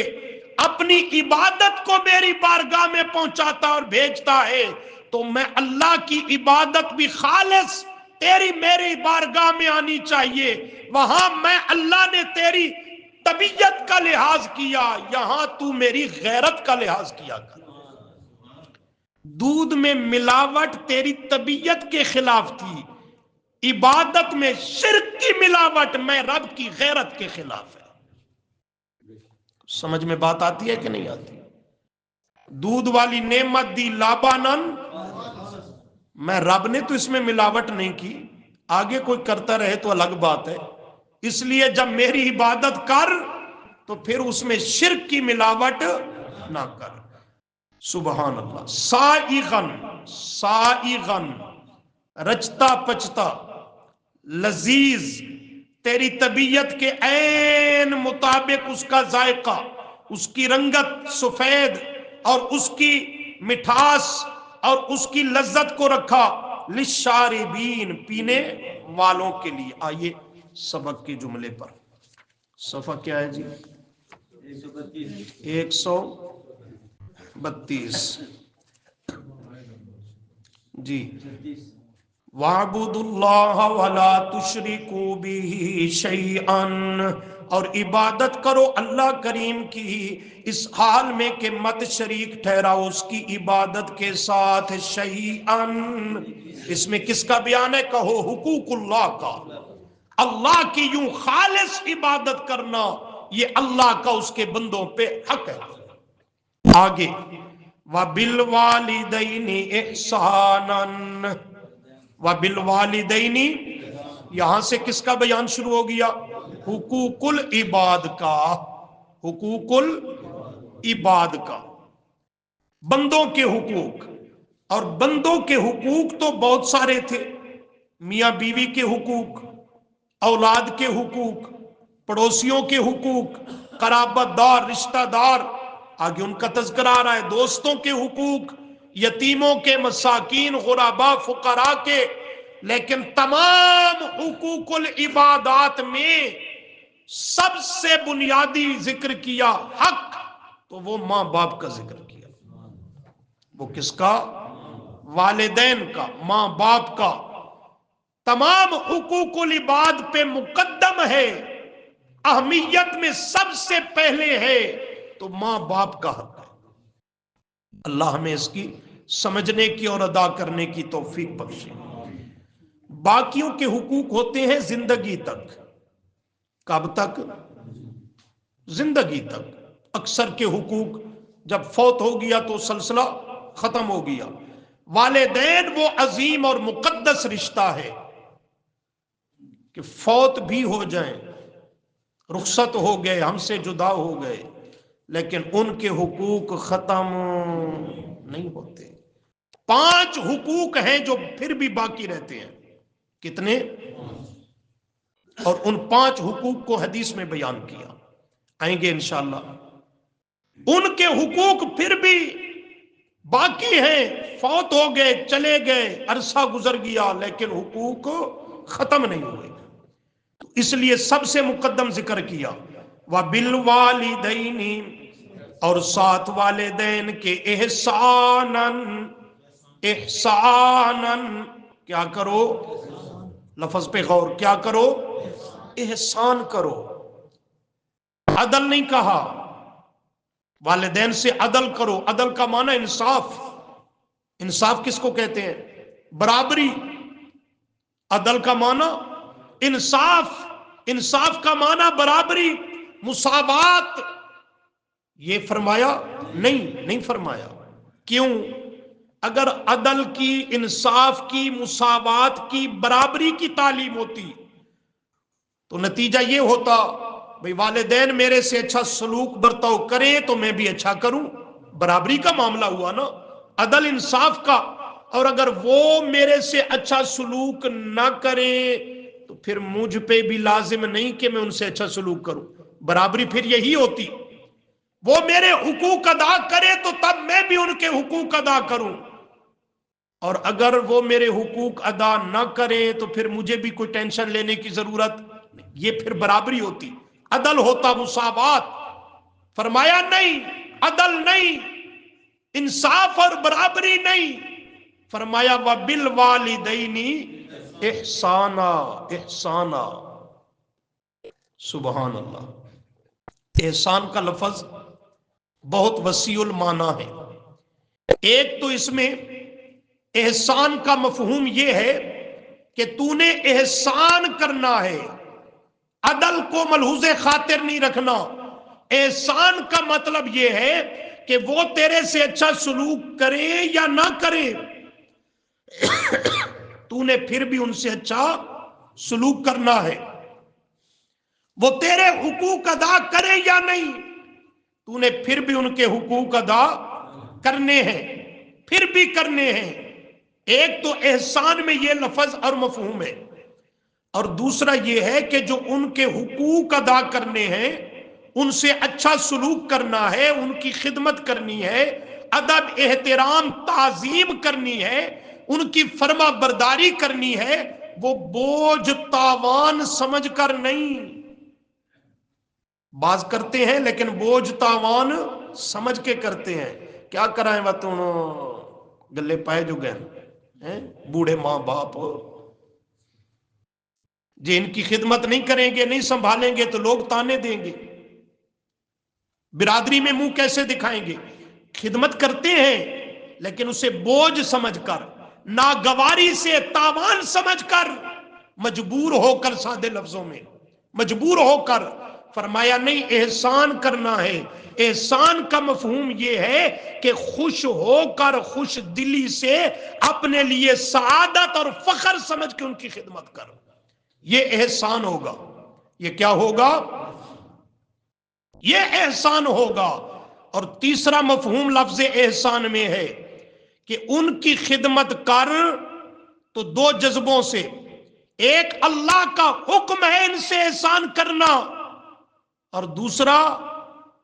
اپنی عبادت کو میری بارگاہ میں پہنچاتا اور بھیجتا ہے، تو میں اللہ کی عبادت بھی خالص تیری میری بارگاہ میں آنی چاہیے۔ وہاں میں اللہ نے تیری طبیعت کا لحاظ کیا، یہاں تو میری غیرت کا لحاظ کیا کر۔ دودھ میں ملاوٹ تیری طبیعت کے خلاف تھی، عبادت میں شرک کی ملاوٹ میں رب کی غیرت کے خلاف ہے۔ سمجھ میں بات آتی ہے کہ نہیں آتی؟ دودھ والی نعمت دی لابانن، میں رب نے تو اس میں ملاوٹ نہیں کی، آگے کوئی کرتا رہے تو الگ بات ہے، اس لیے جب میری عبادت کر تو پھر اس میں شرک کی ملاوٹ نہ کر۔ سبحان اللہ۔ سائغن، سائغن رچتا پچتا، لذیذ، تیری طبیعت کے عین مطابق اس کا ذائقہ، اس کی رنگت سفید اور اس کی مٹھاس اور اس کی لذت کو رکھا، للشاربین پینے والوں کے لیے۔ آئیے سبق کے جملے پر، صفحہ کیا ہے جی؟ 132 جی۔ وَاعْبُدُوا اللَّهَ وَلَا تُشْرِكُوا بِهِ شَيْئًا، اور عبادت کرو اللہ کریم کی اس حال میں کہ مت شریک ٹھہراؤ اس کی عبادت کے ساتھ شیئن۔ اس میں کس کا بیان ہے؟ کہو حقوق اللہ کا، اللہ کی یوں خالص عبادت کرنا یہ اللہ کا اس کے بندوں پہ حق ہے۔ آگے وَبِالْوَالِدَيْنِ إِحْسَانًا، وَبِالْوَالِدَيْنِ، یہاں سے کس کا بیان شروع ہو گیا؟ حقوق العباد کا، حقوق العباد کا، بندوں کے حقوق۔ اور بندوں کے حقوق تو بہت سارے تھے، میاں بیوی کے حقوق، اولاد کے حقوق، پڑوسیوں کے حقوق، قرابت دار رشتہ دار، آگے ان کا تذکرہ آ رہا ہے، دوستوں کے حقوق، یتیموں کے، مساکین، غرباء، فقراء کے۔ لیکن تمام حقوق العبادات میں سب سے بنیادی ذکر کیا حق تو وہ ماں باپ کا ذکر کیا۔ وہ کس کا؟ والدین کا، ماں باپ کا۔ تمام حقوق العباد پہ مقدم ہے، اہمیت میں سب سے پہلے ہے تو ماں باپ کا حق ہے۔ اللہ ہمیں اس کی سمجھنے کی اور ادا کرنے کی توفیق بخشے۔ باقیوں کے حقوق ہوتے ہیں زندگی تک۔ کب تک؟ زندگی تک۔ اکثر کے حقوق جب فوت ہو گیا تو سلسلہ ختم ہو گیا۔ والدین وہ عظیم اور مقدس رشتہ ہے کہ فوت بھی ہو جائیں، رخصت ہو گئے، ہم سے جدا ہو گئے، لیکن ان کے حقوق ختم نہیں ہوتے۔ 5 حقوق ہیں جو پھر بھی باقی رہتے ہیں۔ کتنے؟ اور ان 5 حقوق کو حدیث میں بیان کیا، آئیں گے انشاءاللہ۔ ان کے حقوق پھر بھی باقی ہیں، فوت ہو گئے، چلے گئے، عرصہ گزر گیا، لیکن حقوق ختم نہیں ہوئے۔ تو اس لیے سب سے مقدم ذکر کیا وَبِالْوَالِدَيْنِ، اور ساتھ والدین کے احساناً، احساناً کیا کرو؟ لفظ پہ غور، کیا کرو؟ احسان کرو۔ عدل نہیں کہا، والدین سے عدل کرو۔ عدل کا معنی انصاف۔ انصاف کس کو کہتے ہیں؟ برابری۔ عدل کا معنی انصاف، انصاف کا معنی برابری، مساوات۔ یہ فرمایا؟ نہیں فرمایا۔ کیوں؟ اگر عدل کی، انصاف کی، مساوات کی، برابری کی تعلیم ہوتی تو نتیجہ یہ ہوتا بھئی والدین میرے سے اچھا سلوک برتاؤ کریں تو میں بھی اچھا کروں، برابری کا معاملہ ہوا نا، عدل انصاف کا۔ اور اگر وہ میرے سے اچھا سلوک نہ کریں تو پھر مجھ پہ بھی لازم نہیں کہ میں ان سے اچھا سلوک کروں، برابری پھر یہی ہوتی۔ وہ میرے حقوق ادا کرے تو تب میں بھی ان کے حقوق ادا کروں، اور اگر وہ میرے حقوق ادا نہ کرے تو پھر مجھے بھی کوئی ٹینشن لینے کی ضرورت نہیں۔ یہ پھر برابری ہوتی، عدل ہوتا، مساوات۔ فرمایا نہیں، عدل نہیں، انصاف اور برابری نہیں، فرمایا وَبِالْوَالِدَيْنِ احسانا، احسانا۔ سبحان اللہ۔ احسان کا لفظ بہت وسیع المعنی ہے۔ ایک تو اس میں احسان کا مفہوم یہ ہے کہ تو نے احسان کرنا ہے، عدل کو ملحوظ خاطر نہیں رکھنا۔ احسان کا مطلب یہ ہے کہ وہ تیرے سے اچھا سلوک کرے یا نہ کرے، تو نے پھر بھی ان سے اچھا سلوک کرنا ہے۔ وہ تیرے حقوق ادا کرے یا نہیں، تو نے پھر بھی ان کے حقوق ادا کرنے ہیں، پھر بھی کرنے ہیں۔ ایک تو احسان میں یہ لفظ اور مفہوم ہے، اور دوسرا یہ ہے کہ جو ان کے حقوق ادا کرنے ہیں، ان سے اچھا سلوک کرنا ہے، ان کی خدمت کرنی ہے، ادب احترام تعظیم کرنی ہے، ان کی فرما برداری کرنی ہے، وہ بوجھ تاوان سمجھ کر نہیں۔ باز کرتے ہیں لیکن بوجھ تاوان سمجھ کے کرتے ہیں۔ کیا کرائیں وطن گلے پائے جو گئے بوڑھے ماں باپ جن کی خدمت نہیں کریں گے، نہیں سنبھالیں گے تو لوگ تانے دیں گے، برادری میں منہ کیسے دکھائیں گے؟ خدمت کرتے ہیں لیکن اسے بوجھ سمجھ کر، ناگواری سے تاوان سمجھ کر، مجبور ہو کر، سادے لفظوں میں مجبور ہو کر۔ فرمایا نہیں، احسان کرنا ہے۔ احسان کا مفہوم یہ ہے کہ خوش ہو کر، خوش دلی سے اپنے لیے سعادت اور فخر سمجھ کے ان کی خدمت کر، یہ احسان ہوگا۔ یہ کیا ہوگا؟ یہ احسان ہوگا۔ اور تیسرا مفہوم لفظ احسان میں ہے کہ ان کی خدمت کر تو دو جذبوں سے، ایک اللہ کا حکم ہے ان سے احسان کرنا، اور دوسرا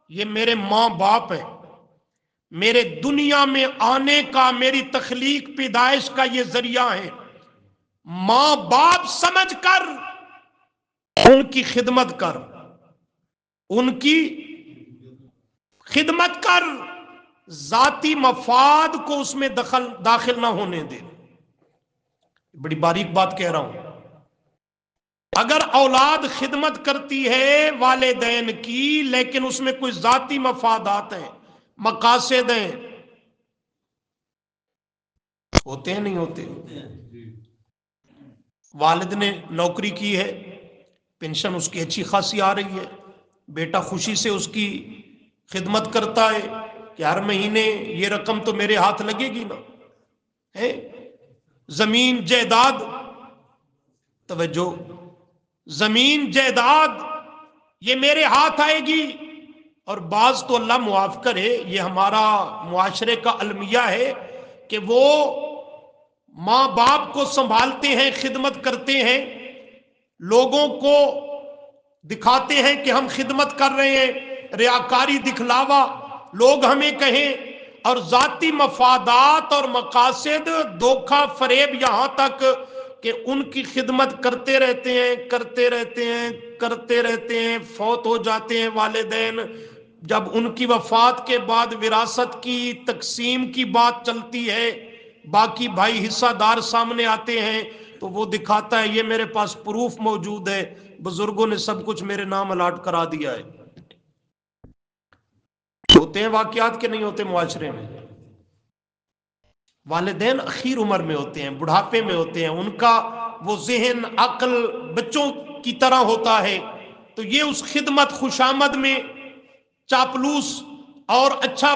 یہ میرے ماں باپ ہیں، میرے دنیا میں آنے کا، میری تخلیق پیدائش کا یہ ذریعہ ہے۔ ماں باپ سمجھ کر ان کی خدمت کر، ان کی خدمت کر، ذاتی مفاد کو اس میں داخل نہ ہونے دے۔ بڑی باریک بات کہہ رہا ہوں۔ اگر اولاد خدمت کرتی ہے والدین کی لیکن اس میں کوئی ذاتی مفادات ہیں، مقاصد ہیں، ہوتے ہیں نہیں ہوتے؟ والد نے نوکری کی ہے، پینشن اس کی اچھی خاصی آ رہی ہے، بیٹا خوشی سے اس کی خدمت کرتا ہے کہ ہر مہینے یہ رقم تو میرے ہاتھ لگے گی نا، ہے زمین جائیداد، توجہ، زمین جائیداد یہ میرے ہاتھ آئے گی۔ اور بعض تو اللہ معاف کرے، یہ ہمارا معاشرے کا المیہ ہے کہ وہ ماں باپ کو سنبھالتے ہیں، خدمت کرتے ہیں، لوگوں کو دکھاتے ہیں کہ ہم خدمت کر رہے ہیں، ریاکاری دکھلاوا لوگ ہمیں کہیں، اور ذاتی مفادات اور مقاصد، دھوکہ فریب، یہاں تک کہ ان کی خدمت کرتے رہتے ہیں، کرتے رہتے ہیں، کرتے رہتے ہیں، فوت ہو جاتے ہیں والدین۔ جب ان کی وفات کے بعد وراثت کی تقسیم کی بات چلتی ہے، باقی بھائی حصہ دار سامنے آتے ہیں، تو وہ دکھاتا ہے یہ میرے پاس پروف موجود ہے، بزرگوں نے سب کچھ میرے نام الاٹ کرا دیا ہے۔ ہوتے ہیں واقعات کے نہیں ہوتے معاشرے میں؟ والدین اخیر عمر میں ہوتے ہیں، بڑھاپے میں ہوتے ہیں، ان کا وہ ذہن عقل بچوں کی طرح ہوتا ہے، تو یہ اس خدمت خوشامد میں چاپلوس اور اچھا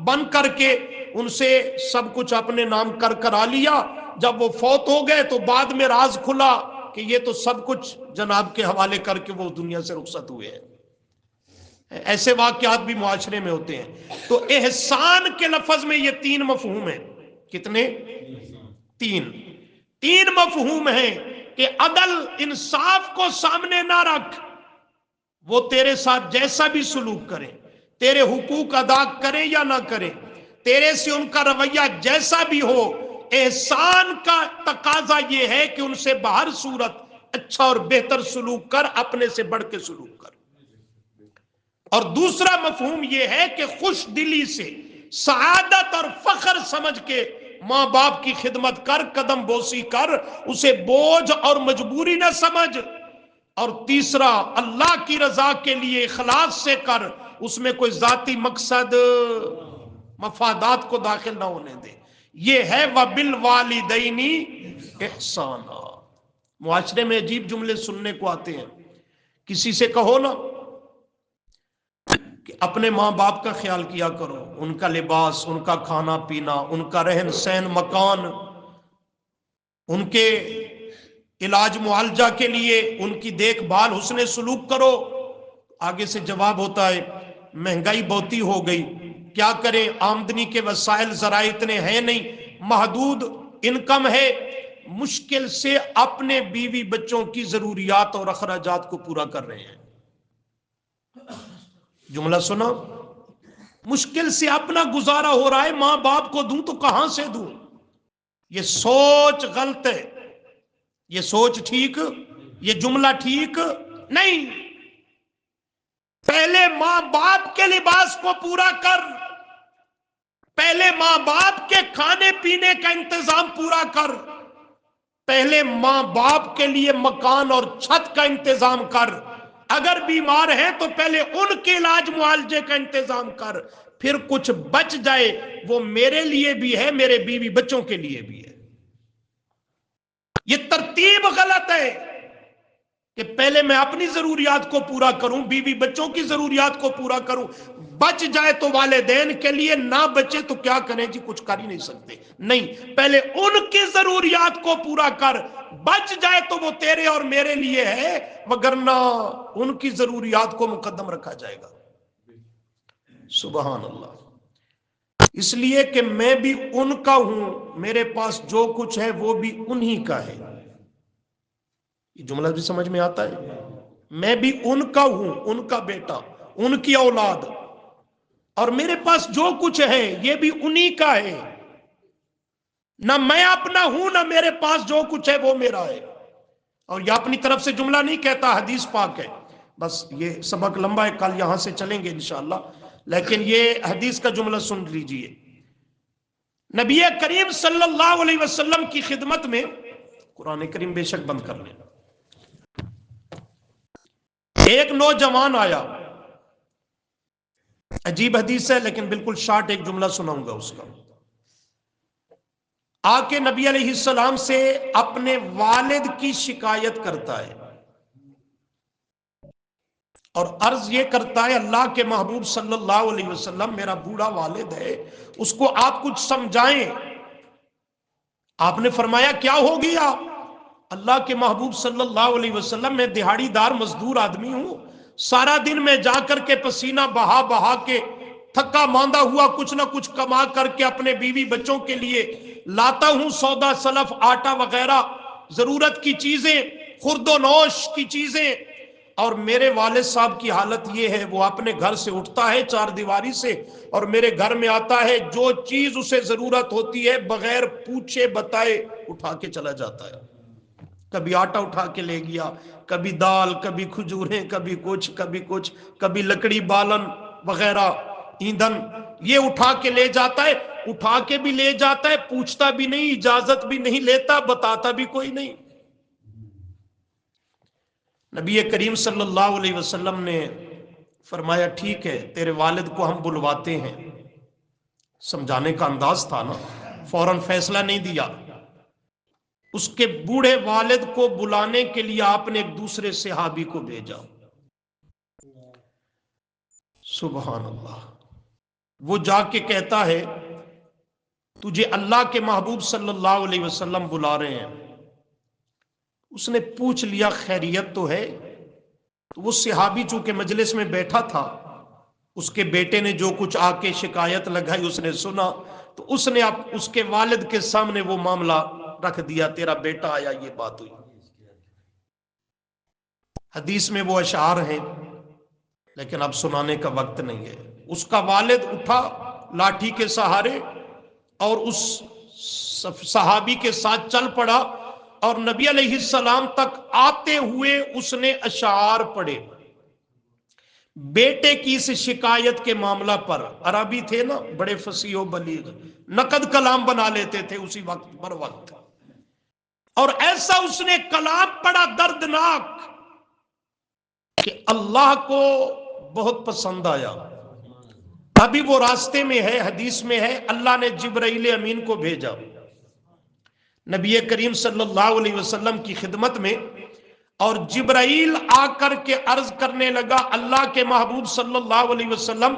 بن کر کے ان سے سب کچھ اپنے نام کرا لیا۔ جب وہ فوت ہو گئے تو بعد میں راز کھلا کہ یہ تو سب کچھ جناب کے حوالے کر کے وہ دنیا سے رخصت ہوئے ہیں۔ ایسے واقعات بھی معاشرے میں ہوتے ہیں۔ تو احسان کے لفظ میں یہ تین مفہوم ہیں۔ کتنے؟ تین مفہوم ہیں کہ عدل انصاف کو سامنے نہ رکھ، وہ تیرے ساتھ جیسا بھی سلوک کریں، تیرے حقوق ادا کریں یا نہ کریں، تیرے سے ان کا رویہ جیسا بھی ہو، احسان کا تقاضا یہ ہے کہ ان سے باہر صورت اچھا اور بہتر سلوک کر، اپنے سے بڑھ کے سلوک کر۔ اور دوسرا مفہوم یہ ہے کہ خوش دلی سے سعادت اور فخر سمجھ کے ماں باپ کی خدمت کر، قدم بوسی کر، اسے بوجھ اور مجبوری نہ سمجھ۔ اور تیسرا اللہ کی رضا کے لیے اخلاص سے کر، اس میں کوئی ذاتی مقصد مفادات کو داخل نہ ہونے دے۔ یہ ہے وَبِالْوَالِدَيْنِ احسانا۔ معاشرے میں عجیب جملے سننے کو آتے ہیں، کسی سے کہو نا کہ اپنے ماں باپ کا خیال کیا کرو، ان کا لباس، ان کا کھانا پینا، ان کا رہن سہن، مکان، ان کے علاج معالجہ کے لیے ان کی دیکھ بھال، حسن سلوک کرو۔ آگے سے جواب ہوتا ہے مہنگائی بہتی ہو گئی، کیا کریں، آمدنی کے وسائل ذرائع اتنے ہیں نہیں، محدود انکم ہے، مشکل سے اپنے بیوی بچوں کی ضروریات اور اخراجات کو پورا کر رہے ہیں۔ جملہ سنا، مشکل سے اپنا گزارا ہو رہا ہے، ماں باپ کو دوں تو کہاں سے دوں؟ یہ سوچ غلط ہے، یہ سوچ ٹھیک، یہ جملہ ٹھیک نہیں۔ پہلے ماں باپ کے لباس کو پورا کر، پہلے ماں باپ کے کھانے پینے کا انتظام پورا کر، پہلے ماں باپ کے لیے مکان اور چھت کا انتظام کر، اگر بیمار ہیں تو پہلے ان کے علاج معالجے کا انتظام کر، پھر کچھ بچ جائے وہ میرے لیے بھی ہے، میرے بیوی بچوں کے لیے بھی ہے۔ یہ ترتیب غلط ہے کہ پہلے میں اپنی ضروریات کو پورا کروں، بیوی بچوں کی ضروریات کو پورا کروں، بچ جائے تو والدین کے لیے، نہ بچے تو کیا کریں جی، کچھ کر ہی نہیں سکتے۔ نہیں، پہلے ان کی ضروریات کو پورا کر، بچ جائے تو وہ تیرے اور میرے لیے ہے، وگرنہ ان کی ضروریات کو مقدم رکھا جائے گا۔ سبحان اللہ۔ اس لیے کہ میں بھی ان کا ہوں، میرے پاس جو کچھ ہے وہ بھی انہی کا ہے۔ یہ جملہ بھی سمجھ میں آتا ہے؟ میں بھی ان کا ہوں، ان کا بیٹا، ان کی اولاد، اور میرے پاس جو کچھ ہے یہ بھی انہی کا ہے، نہ میں اپنا ہوں نہ میرے پاس جو کچھ ہے وہ میرا ہے۔ اور یہ اپنی طرف سے جملہ نہیں کہتا، حدیث پاک ہے۔ بس یہ سبق لمبا ہے، کل یہاں سے چلیں گے انشاءاللہ، لیکن یہ حدیث کا جملہ سن لیجئے۔ نبی کریم صلی اللہ علیہ وسلم کی خدمت میں، قرآن کریم بے شک بند کر لیں، ایک نوجوان آیا، عجیب حدیث ہے لیکن بالکل شارٹ ایک جملہ سناؤں گا اس کا۔ آ کے نبی علیہ السلام سے اپنے والد کی شکایت کرتا ہے اور عرض یہ کرتا ہے، اللہ کے محبوب صلی اللہ علیہ وسلم، میرا بوڑھا والد ہے، اس کو آپ کچھ سمجھائیں۔ آپ نے فرمایا کیا ہو گیا؟ اللہ کے محبوب صلی اللہ علیہ وسلم، میں دہاڑی دار مزدور آدمی ہوں، سارا دن میں جا کر کے پسینہ بہا بہا کے تھکا ماندہ ہوا کچھ نہ کچھ کما کر کے اپنے بیوی بچوں کے لیے لاتا ہوں، سودا سلف، آٹا وغیرہ، ضرورت کی چیزیں، خورد و نوش کی چیزیں، اور میرے والد صاحب کی حالت یہ ہے، وہ اپنے گھر سے اٹھتا ہے چار دیواری سے اور میرے گھر میں آتا ہے، جو چیز اسے ضرورت ہوتی ہے بغیر پوچھے بتائے اٹھا کے چلا جاتا ہے۔ کبھی آٹا اٹھا کے لے گیا، کبھی دال، کبھی کھجوریں، کبھی کچھ، کبھی کچھ، کبھی لکڑی بالن وغیرہ، ایندھن، یہ اٹھا کے لے جاتا ہے، اٹھا کے بھی لے جاتا ہے، پوچھتا بھی نہیں، اجازت بھی نہیں لیتا، بتاتا بھی کوئی نہیں۔ نبی کریم صلی اللہ علیہ وسلم نے فرمایا ٹھیک ہے، تیرے والد کو ہم بلواتے ہیں۔ سمجھانے کا انداز تھا نا، فوراً فیصلہ نہیں دیا۔ اس کے بوڑھے والد کو بلانے کے لیے آپ نے ایک دوسرے صحابی کو بھیجا۔ سبحان اللہ۔ وہ جا کے کہتا ہے، تجھے اللہ کے محبوب صلی اللہ علیہ وسلم بلا رہے ہیں۔ اس نے پوچھ لیا خیریت تو ہے؟ تو وہ صحابی چونکہ مجلس میں بیٹھا تھا، اس کے بیٹے نے جو کچھ آ کے شکایت لگائی اس نے سنا، تو اس نے اس کے والد کے سامنے وہ معاملہ رکھ دیا، تیرا بیٹا آیا، یہ بات ہوئی۔ حدیث میں وہ اشعار ہیں لیکن اب سنانے کا وقت نہیں ہے۔ اس کا والد اٹھا لاٹھی کے سہارے اور اس صحابی کے ساتھ چل پڑا، اور نبی علیہ السلام تک آتے ہوئے اس نے اشعار پڑھے بیٹے کی اس شکایت کے معاملہ پر۔ عربی تھے نا، بڑے فصیح و بلیغ، نقد کلام بنا لیتے تھے اسی وقت بر وقت، اور ایسا اس نے کلام پڑھا دردناک کہ اللہ کو بہت پسند آیا۔ ابھی وہ راستے میں ہے، حدیث میں ہے، اللہ نے جبرائیل امین کو بھیجا نبی کریم صلی اللہ علیہ وسلم کی خدمت میں۔ اور جبرائیل آ کر کے عرض کرنے لگا اللہ کے محبوب صلی اللہ علیہ وسلم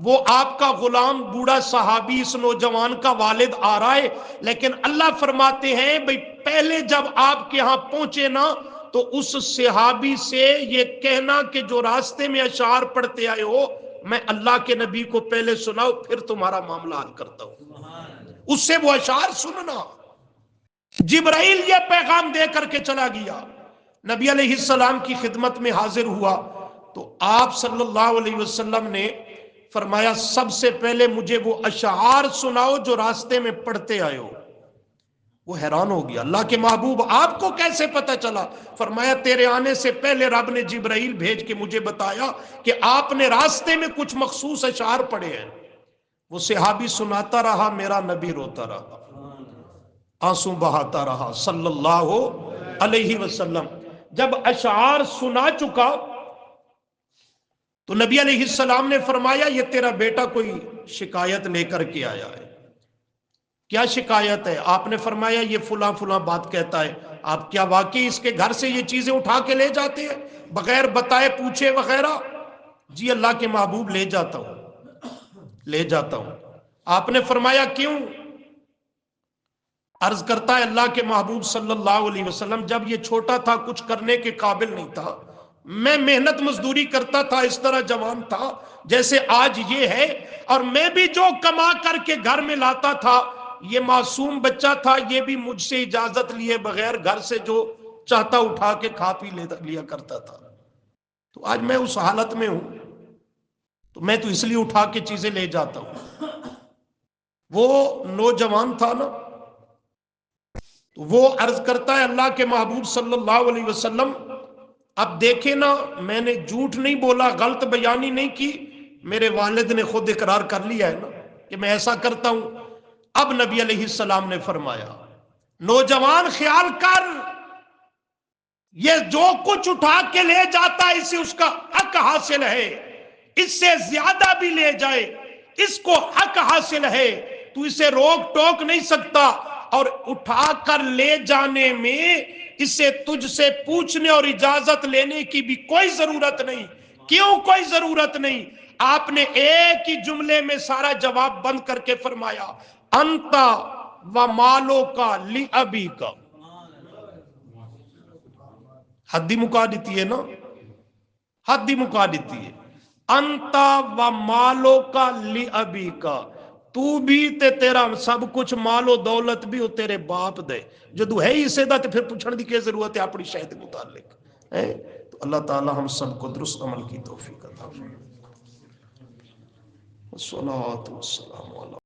وہ آپ کا غلام بوڑھا صحابی اس نوجوان کا والد آ رہا ہے، لیکن اللہ فرماتے ہیں بھئی پہلے جب آپ کے ہاں پہنچے نا تو اس صحابی سے یہ کہنا کہ جو راستے میں اشعار پڑھتے آئے ہو میں اللہ کے نبی کو پہلے سناؤ پھر تمہارا معاملہ حل کرتا ہوں، اس سے وہ اشعار سننا۔ جبرائیل یہ پیغام دے کر کے چلا گیا، نبی علیہ السلام کی خدمت میں حاضر ہوا تو آپ صلی اللہ علیہ وسلم نے فرمایا سب سے پہلے مجھے وہ اشعار سناؤ جو راستے میں پڑھتے آئے ہو۔ وہ حیران ہو گیا، اللہ کے محبوب آپ کو کیسے پتہ چلا؟ فرمایا تیرے آنے سے پہلے رب نے جبرائیل بھیج کے مجھے بتایا کہ آپ نے راستے میں کچھ مخصوص اشعار پڑھے ہیں۔ وہ صحابی سناتا رہا، میرا نبی روتا رہا، آنسو بہاتا رہا صلی اللہ علیہ وسلم۔ جب اشعار سنا چکا تو نبی علیہ السلام نے فرمایا یہ تیرا بیٹا کوئی شکایت لے کر کے آیا ہے۔ کیا شکایت ہے؟ آپ نے فرمایا یہ فلاں فلاں بات کہتا ہے۔ آپ کیا واقعی اس کے گھر سے یہ چیزیں اٹھا کے لے جاتے ہیں بغیر بتائے پوچھے وغیرہ؟ جی اللہ کے محبوب لے جاتا ہوں، لے جاتا ہوں۔ آپ نے فرمایا کیوں؟ عرض کرتا ہے اللہ کے محبوب صلی اللہ علیہ وسلم جب یہ چھوٹا تھا کچھ کرنے کے قابل نہیں تھا، میں محنت مزدوری کرتا تھا، اس طرح جوان تھا جیسے آج یہ ہے، اور میں بھی جو کما کر کے گھر میں لاتا تھا یہ معصوم بچہ تھا، یہ بھی مجھ سے اجازت لیے بغیر گھر سے جو چاہتا اٹھا کے کھا پی لیا کرتا تھا۔ تو آج میں اس حالت میں ہوں تو میں تو اس لیے اٹھا کے چیزیں لے جاتا ہوں۔ وہ نوجوان تھا نا، تو وہ عرض کرتا ہے اللہ کے محبوب صلی اللہ علیہ وسلم اب دیکھیں نا میں نے جھوٹ نہیں بولا، غلط بیانی نہیں کی، میرے والد نے خود اقرار کر لیا ہے نا کہ میں ایسا کرتا ہوں۔ اب نبی علیہ السلام نے فرمایا نوجوان خیال کر، یہ جو کچھ اٹھا کے لے جاتا ہے اسے اس کا حق حاصل ہے، اس سے زیادہ بھی لے جائے اس کو حق حاصل ہے، تو اسے روک ٹوک نہیں سکتا، اور اٹھا کر لے جانے میں اسے تجھ سے پوچھنے اور اجازت لینے کی بھی کوئی ضرورت نہیں۔ کیوں کوئی ضرورت نہیں؟ آپ نے ایک ہی جملے میں سارا جواب بند کر کے فرمایا انتا و مالو کا لی ابی کا۔ حد ہی مکا دیتی ہے نا، حد ہی مکا دیتی ہے۔ انتا و مالو کا لی ابی کا، تو بھی تے تیرا سب کچھ مال و دولت بھی وہ تیرے باپ دے، جدو ہے ہی اسے دا تے پھر پوچھنے دی کیا ضرورت ہے اپنی شہد متعلق ہے؟ تو اللہ تعالی ہم سب کو درست عمل کی توفیق عطا فرمائے۔ والصلاة والسلام علی